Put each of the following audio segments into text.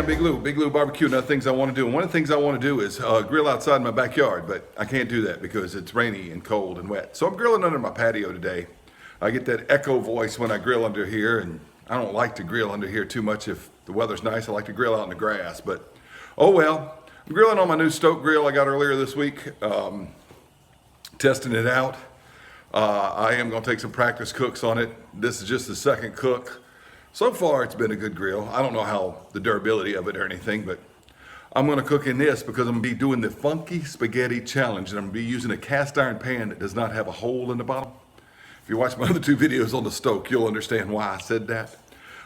I'm Big Lou Barbecue, and other things I want to do. And one of the things I want to do is grill outside in my backyard, but I can't do that because it's rainy and cold and wet. So I'm grilling under my patio today. I get that echo voice when I grill under here, and I don't like to grill under here too much if the weather's nice. I like to grill out in the grass, but oh well. I'm grilling on my new Stok grill I got earlier this week, testing it out. I am going to take some practice cooks on it. This is just the second cook. So far, it's been a good grill. I don't know how the durability of it or anything, but I'm going to cook in this because I'm going to be doing the funky spaghetti challenge, and I'm going to be using a cast iron pan that does not have a hole in the bottom. If you watch my other two videos on the Stok, you'll understand why I said that.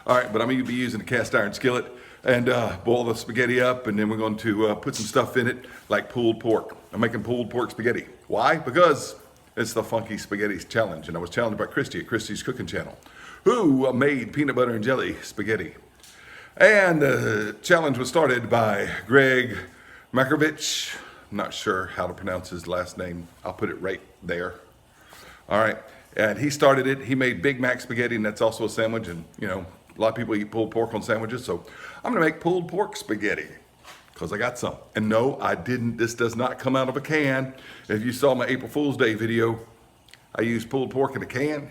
All right, but I'm going to be using a cast iron skillet and boil the spaghetti up, and then we're going to put some stuff in it like pulled pork. I'm making pulled pork spaghetti. Why? Because it's the funky spaghetti challenge, and I was challenged by Christy at Christy's Cooking Channel, who made peanut butter and jelly spaghetti. And the challenge was started by Greg McCutchen. I'm not sure how to pronounce his last name. I'll put it right there. All right, and he started it. He made Big Mac spaghetti, and that's also a sandwich. And you know, a lot of people eat pulled pork on sandwiches, so I'm gonna make pulled pork spaghetti because I got some. And no, I didn't. This does not come out of a can. If you saw my April Fool's Day video, I used pulled pork in a can.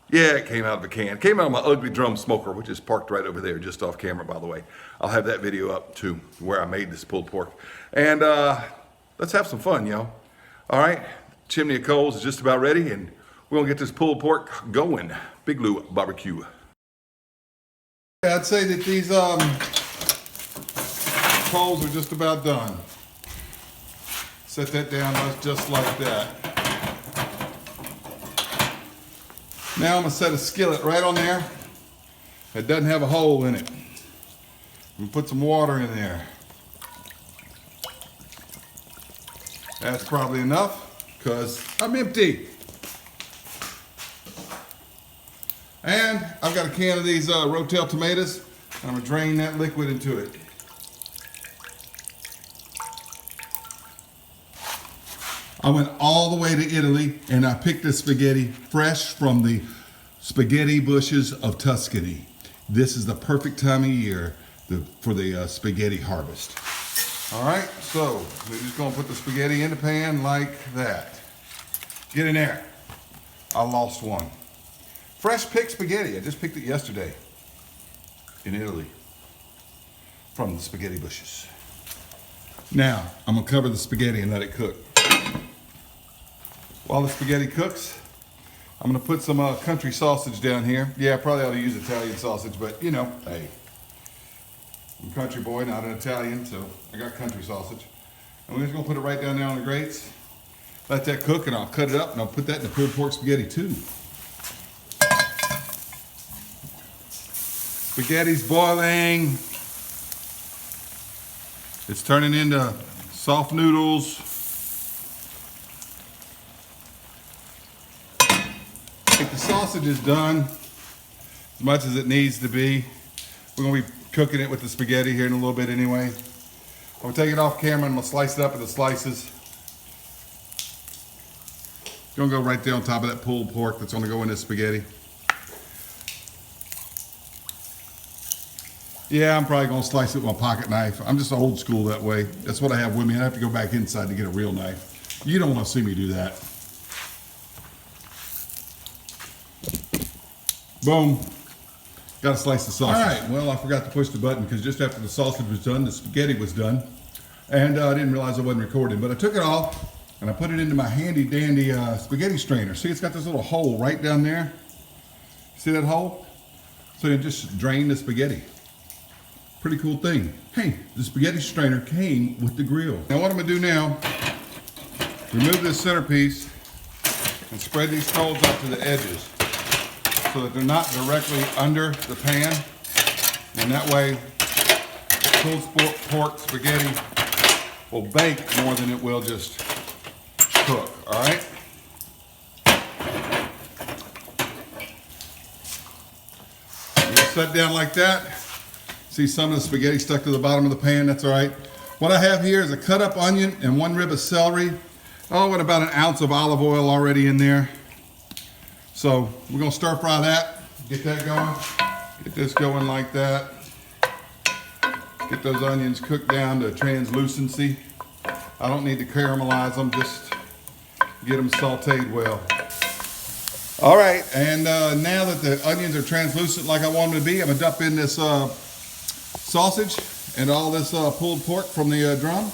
Yeah, it came out of a can. It came out of my ugly drum smoker, which is parked right over there, just off camera, by the way. I'll have that video up too, where I made this pulled pork. And let's have some fun, y'all. All right, chimney of coals is just about ready, and we're gonna get this pulled pork going. Big Lou Barbecue. I'd say that these coals are just about done. Set that down just like that. Now I'm gonna set a skillet right on there that doesn't have a hole in it. And put some water in there. That's probably enough because I'm empty. And I've got a can of these Rotel tomatoes, and I'm gonna drain that liquid into it. I went all the way to Italy, and I picked this spaghetti fresh from the spaghetti bushes of Tuscany. This is the perfect time of year for the spaghetti harvest. All right, so we're just gonna put the spaghetti in the pan like that. Get in there. I lost one. Fresh picked spaghetti. I just picked it yesterday in Italy from the spaghetti bushes. Now, I'm gonna cover the spaghetti and let it cook. While the spaghetti cooks, I'm gonna put some country sausage down here. Yeah, I probably ought to use Italian sausage, but you know, hey. I'm a country boy, not an Italian, so I got country sausage. And we're just gonna put it right down there on the grates. Let that cook, and I'll cut it up, and I'll put that in the pulled pork spaghetti too. Spaghetti's boiling. It's turning into soft noodles. I think the sausage is done as much as it needs to be. We're gonna be cooking it with the spaghetti here in a little bit anyway. I'm gonna take it off camera and I'm gonna slice it up into slices. It's gonna go right there on top of that pulled pork that's gonna go in this spaghetti. Yeah, I'm probably gonna slice it with my pocket knife. I'm just old school that way. That's what I have with me. I have to go back inside to get a real knife. You don't wanna see me do that. Boom. Gotta slice the sausage. All right, well, I forgot to push the button because just after the sausage was done, the spaghetti was done. And I didn't realize I wasn't recording, but I took it off and I put it into my handy dandy spaghetti strainer. See, it's got this little hole right down there. See that hole? So you just drain the spaghetti. Pretty cool thing. Hey, the spaghetti strainer came with the grill. Now what I'm gonna do now, remove this centerpiece and spread these coals out to the edges so that they're not directly under the pan. And that way, pulled pork spaghetti will bake more than it will just cook, all right? Set down like that. See some of the spaghetti stuck to the bottom of the pan, that's all right. What I have here is a cut up onion and 1 rib of celery. Oh, and about 1 ounce of olive oil already in there. So we're gonna stir fry that, get that going. Get this going like that. Get those onions cooked down to translucency. I don't need to caramelize them, just get them sauteed well. All right, and now that the onions are translucent like I want them to be, I'm gonna dump in this sausage and all this pulled pork from the drum.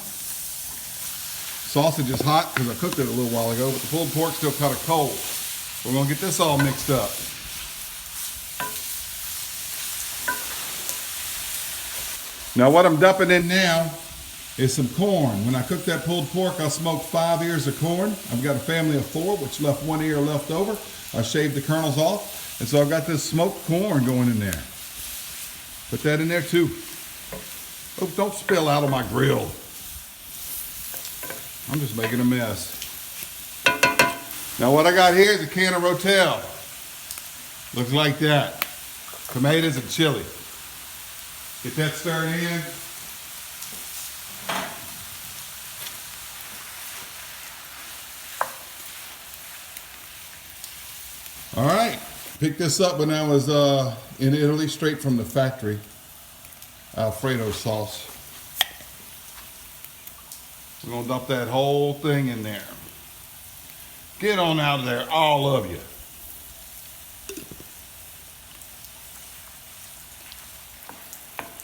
Sausage is hot because I cooked it a little while ago, but the pulled pork's still kind of cold. We're gonna get this all mixed up. Now what I'm dumping in now is some corn. When I cooked that pulled pork, I smoked 5 ears of corn. I've got a family of 4, which left 1 ear left over. I shaved the kernels off, and so I've got this smoked corn going in there. Put that in there too. Oh, don't spill out of my grill. I'm just making a mess. Now what I got here is a can of Rotel. Looks like that. Tomatoes and chili. Get that stirred in. All right, picked this up when I was in Italy, straight from the factory. Alfredo sauce. We're gonna dump that whole thing in there. Get on out of there, all of you.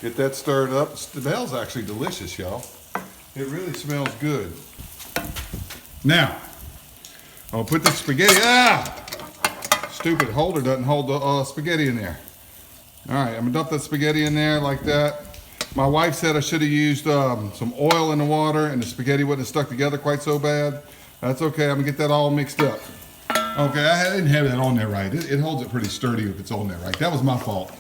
Get that stirred up. It smells actually delicious, y'all. It really smells good. Now, I'll put the spaghetti, stupid holder doesn't hold the spaghetti in there. All right, I'm gonna dump that spaghetti in there like that. My wife said I should have used some oil in the water and the spaghetti wouldn't have stuck together quite so bad. That's okay, I'm gonna get that all mixed up. Okay, I didn't have that on there right. It holds it pretty sturdy if it's on there right. That was my fault.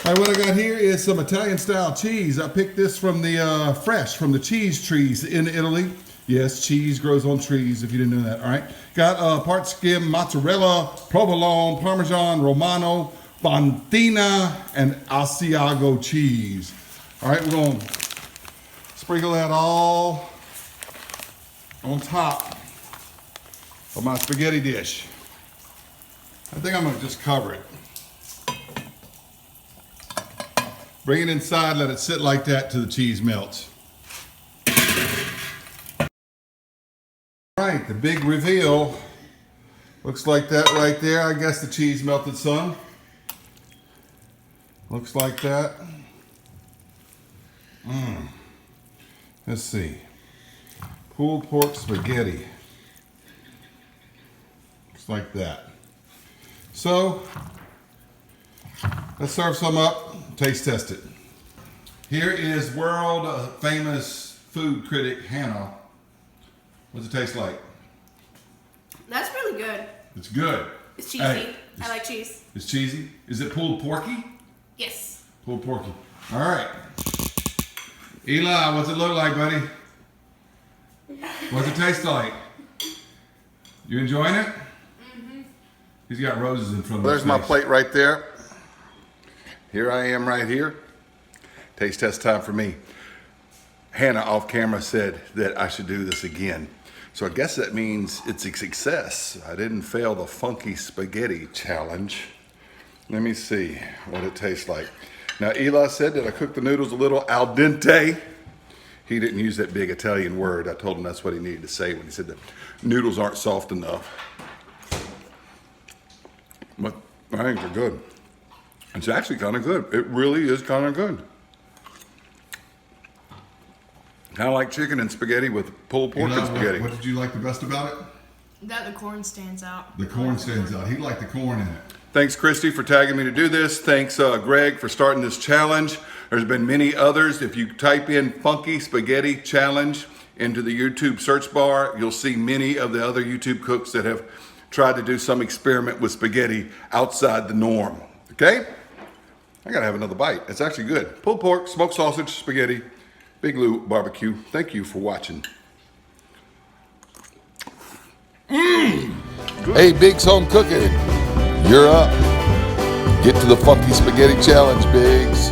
All right, what I got here is some Italian style cheese. I picked this from the fresh from the cheese trees in Italy. Yes, cheese grows on trees if you didn't know that, all right? Got part skim, mozzarella, provolone, parmesan, romano, fontina, and Asiago cheese. All right, we're gonna sprinkle that all on top of my spaghetti dish. I think I'm gonna just cover it. Bring it inside, let it sit like that till the cheese melts. All right, the big reveal looks like that right there. I guess the cheese melted some. Looks like that. Let's see. Pulled pork spaghetti. Looks like that. So, let's serve some up. Taste test it. Here is world famous food critic Hannah. What's it taste like? That's really good. It's good. It's cheesy. Hey, I like cheese. It's cheesy? Is it pulled porky? Yes. Pulled porky. All right. Eli, what's it look like, buddy? What's it taste like? You enjoying it? Mm-hmm. He's got roses in front of him. There's my plate right there. Here I am right here. Taste test time for me. Hannah off camera said that I should do this again. So I guess that means it's a success. I didn't fail the funky spaghetti challenge. Let me see what it tastes like. Now Eli said that I cooked the noodles a little al dente. He didn't use that big Italian word. I told him that's what he needed to say when he said the noodles aren't soft enough. But I think they're good. It's actually kind of good. It really is kind of good. Kind of like chicken and spaghetti with pulled pork and spaghetti. What did you like the best about it? That the corn stands out. The corn stands out. He liked the corn in it. Thanks, Christy, for tagging me to do this. Thanks, Greg, for starting this challenge. There's been many others. If you type in Funky Spaghetti Challenge into the YouTube search bar, you'll see many of the other YouTube cooks that have tried to do some experiment with spaghetti outside the norm. Okay? I gotta have another bite. It's actually good. Pulled pork, smoked sausage, spaghetti, Big Lou barbecue. Thank you for watching. Hey, Big's Home Cooking, you're up. Get to the Funky Spaghetti Challenge, Biggs.